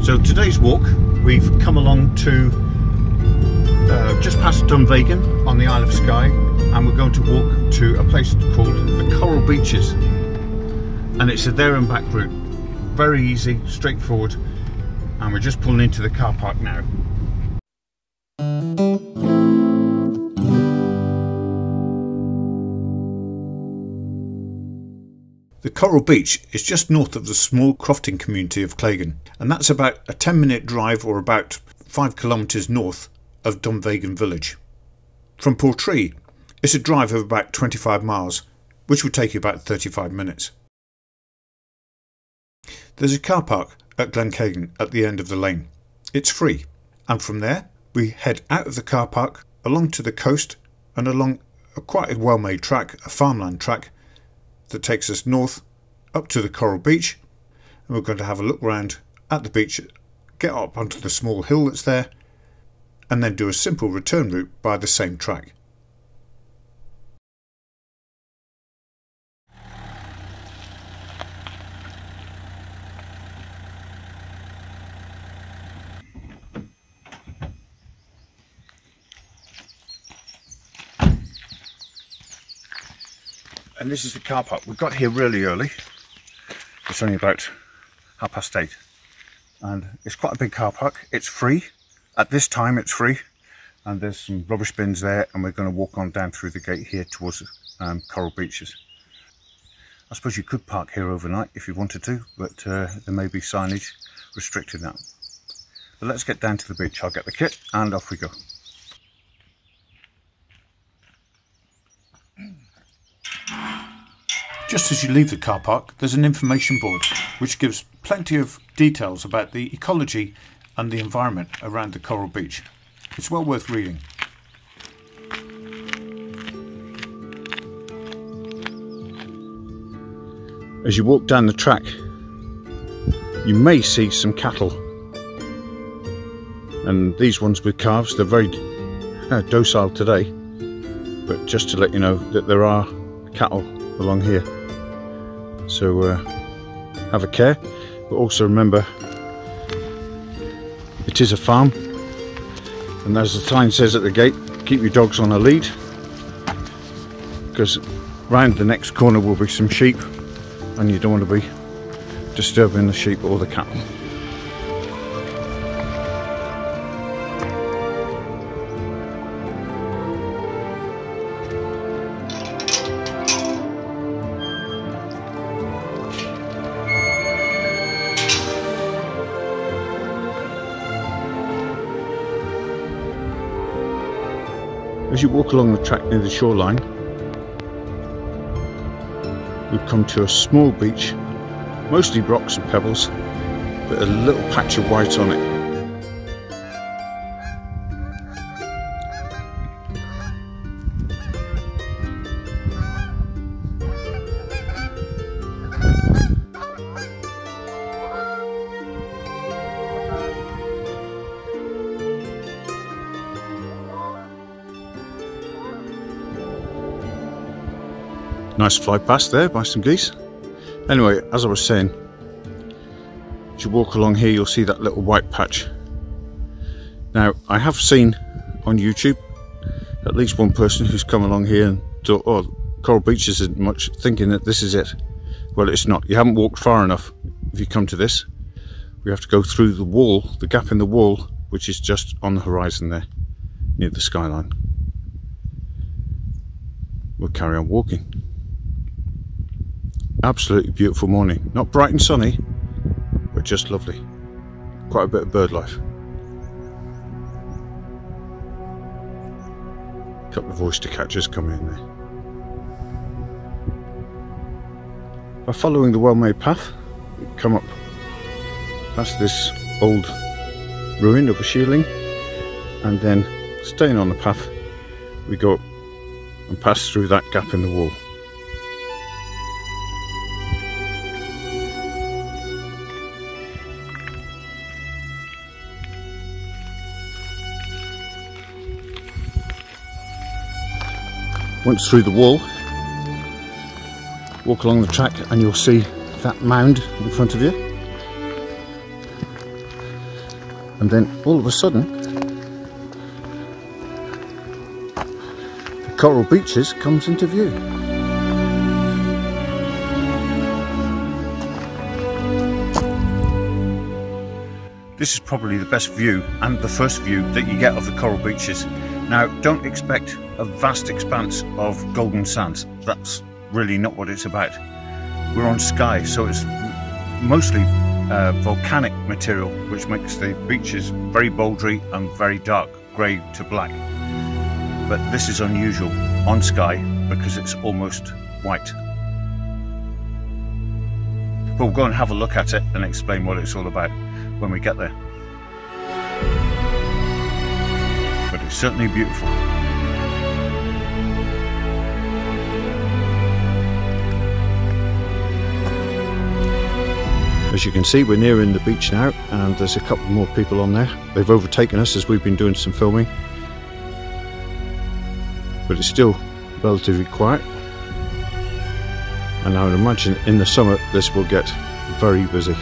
So today's walk, we've come along to just past Dunvegan on the Isle of Skye, and we're going to walk to a place called the Coral Beaches, and it's a there and back route, very easy, straightforward, and we're just pulling into the car park now. The Coral Beach is just north of the small crofting community of Claigan, and that's about a 10-minute drive or about 5 kilometres north of Dunvegan village. From Portree, it's a drive of about 25 miles, which would take you about 35 minutes. There's a car park at Claigan at the end of the lane. It's free, and from there we head out of the car park along to the coast and along quite a well-made track, a farmland track, that takes us north up to the Coral Beach, and we're going to have a look around at the beach, get up onto the small hill that's there, and then do a simple return route by the same track. And this is the car park. We got here really early. It's only about 8:30, and it's quite a big car park. It's free. At this time it's free, and there's some rubbish bins there, and we're going to walk on down through the gate here towards Coral Beaches. I suppose you could park here overnight if you wanted to, but there may be signage restricting that. But let's get down to the beach. I'll get the kit and off we go. Just as you leave the car park, there's an information board which gives plenty of details about the ecology and the environment around the Coral Beach. It's well worth reading. As you walk down the track, you may see some cattle, and these ones with calves, they're very docile today, but just to let you know that there are cattle along here, so have a care, but also remember it is a farm, and as the sign says at the gate, keep your dogs on a lead, because round the next corner will be some sheep, and you don't want to be disturbing the sheep or the cattle. As you walk along the track near the shoreline, you'll come to a small beach, mostly rocks and pebbles, but a little patch of white on it. Nice fly past there by some geese. Anyway, as I was saying, as you walk along here, you'll see that little white patch. Now, I have seen on YouTube at least one person who's come along here and thought, oh, Coral Beach isn't much, thinking that this is it. Well, it's not. You haven't walked far enough if you come to this. We have to go through the wall, the gap in the wall, which is just on the horizon there, near the skyline. We'll carry on walking. Absolutely beautiful morning. Not bright and sunny, but just lovely. Quite a bit of bird life. A couple of oyster catchers coming in there. By following the well-made path, we come up past this old ruin of a shieling, and then staying on the path, we go up and pass through that gap in the wall. Once through the wall, walk along the track and you'll see that mound in front of you. and then all of a sudden the coral beaches comes into view. This is probably the best view and the first view that you get of the coral beaches. Now, don't expect a vast expanse of golden sands. That's really not what it's about. We're on Skye, so it's mostly volcanic material, which makes the beaches very bouldery and very dark, grey to black. But this is unusual on Skye because it's almost white. But we'll go and have a look at it and explain what it's all about when we get there. But it's certainly beautiful. As you can see, we're nearing the beach now, and there's a couple more people on there. They've overtaken us as we've been doing some filming, but it's still relatively quiet. And I would imagine in the summer this will get very busy.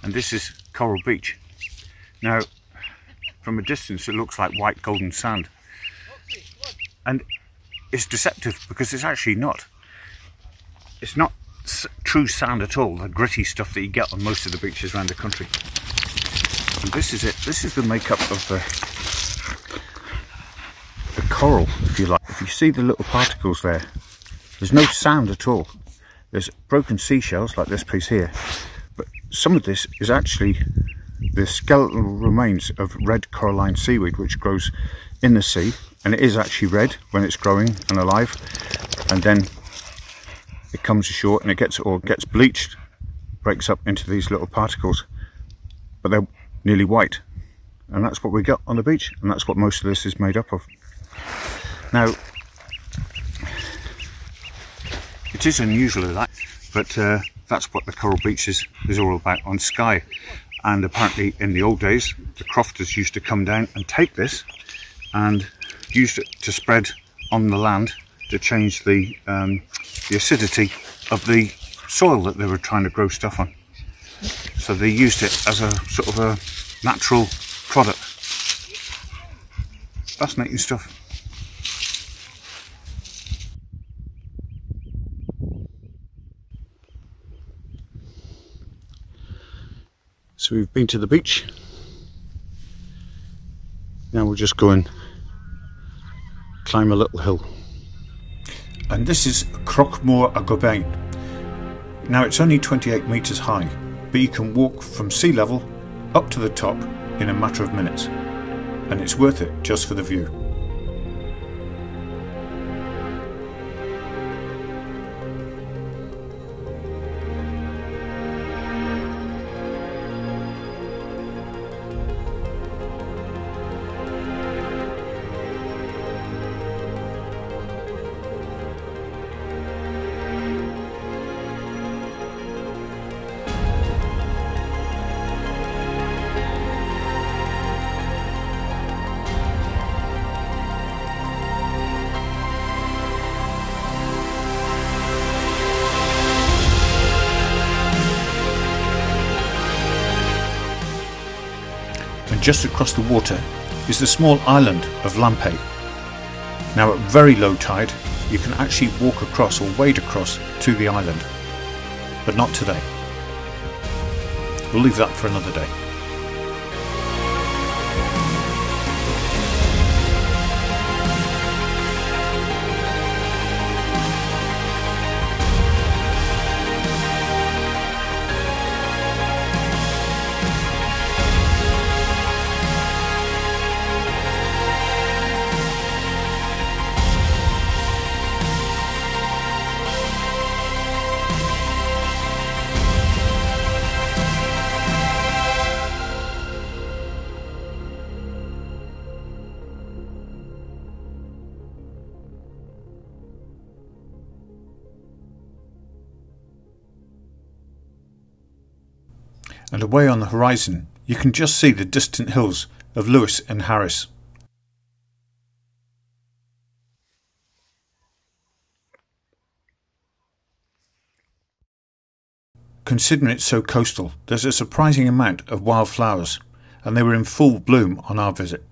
And this is Coral Beach. Now, from a distance it looks like white golden sand, and it's deceptive because it's actually not. It's not true sand at all, the gritty stuff that you get on most of the beaches around the country. And this is it. This is the makeup of the coral, if you like. If you see the little particles there, there's no sand at all. There's broken seashells like this piece here. But some of this is actually the skeletal remains of red coraline seaweed, which grows in the sea, and it is actually red when it's growing and alive, and then it comes ashore and it gets bleached, breaks up into these little particles, but they're nearly white, and that's what we got on the beach, and that's what most of this is made up of. Now, it is unusual that, but that's what the coral beaches is all about on Skye. And apparently in the old days the crofters used to come down and take this and use it to spread on the land to change the acidity of the soil that they were trying to grow stuff on. So they used it as a sort of a natural product. Fascinating stuff. So we've been to the beach. Now we'll just go and climb a little hill. And this is Crochmore a Gobain. Now it's only 28 metres high, but you can walk from sea level up to the top in a matter of minutes, and it's worth it just for the view. Just across the water is the small island of Lampay. Now at very low tide you can actually walk across or wade across to the island, but not today. We'll leave that for another day. and away on the horizon you can just see the distant hills of Lewis and Harris. Considering it's so coastal, there's a surprising amount of wildflowers, and they were in full bloom on our visit.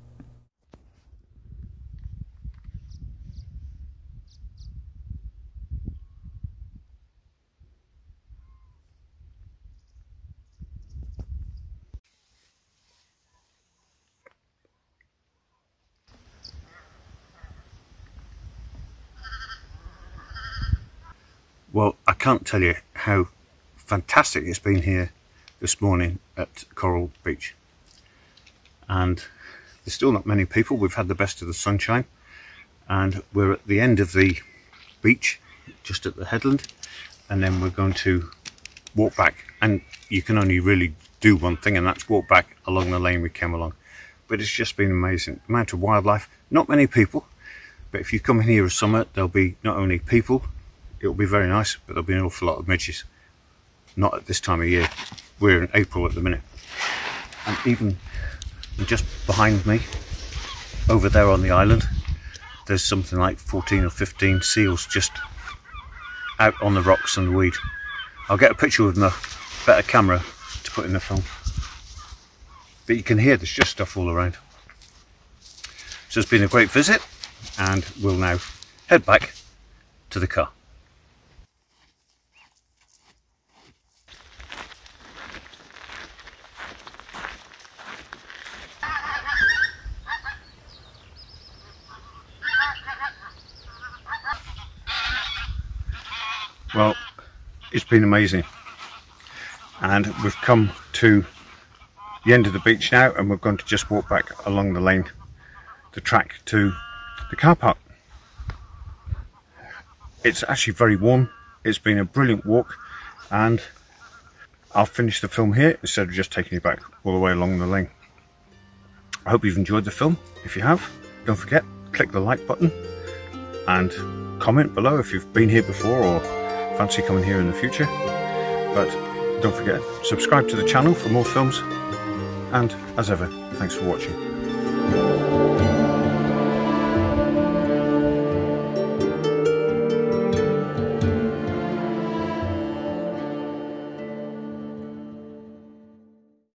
Well, I can't tell you how fantastic it's been here this morning at Coral Beach, and there's still not many people. We've had the best of the sunshine and we're at the end of the beach, just at the headland, and then we're going to walk back, and you can only really do one thing, and that's walk back along the lane we came along. But it's just been amazing. The amount of wildlife, not many people, but if you come in here in summer, there'll be not only people, it'll be very nice, but there'll be an awful lot of midges. Not at this time of year. We're in April at the minute. And even just behind me, over there on the island, there's something like 14 or 15 seals just out on the rocks and the weed. I'll get a picture with a better camera to put in the film. But you can hear there's just stuff all around. So it's been a great visit, and we'll now head back to the car. Well, it's been amazing, and we've come to the end of the beach now, and we're going to just walk back along the lane, the track to the car park. It's actually very warm. It's been a brilliant walk, and I'll finish the film here instead of just taking you back all the way along the lane. I hope you've enjoyed the film. If you have, don't forget, click the like button and comment below if you've been here before or fancy coming here in the future. But don't forget, subscribe to the channel for more films, and as ever, thanks for watching.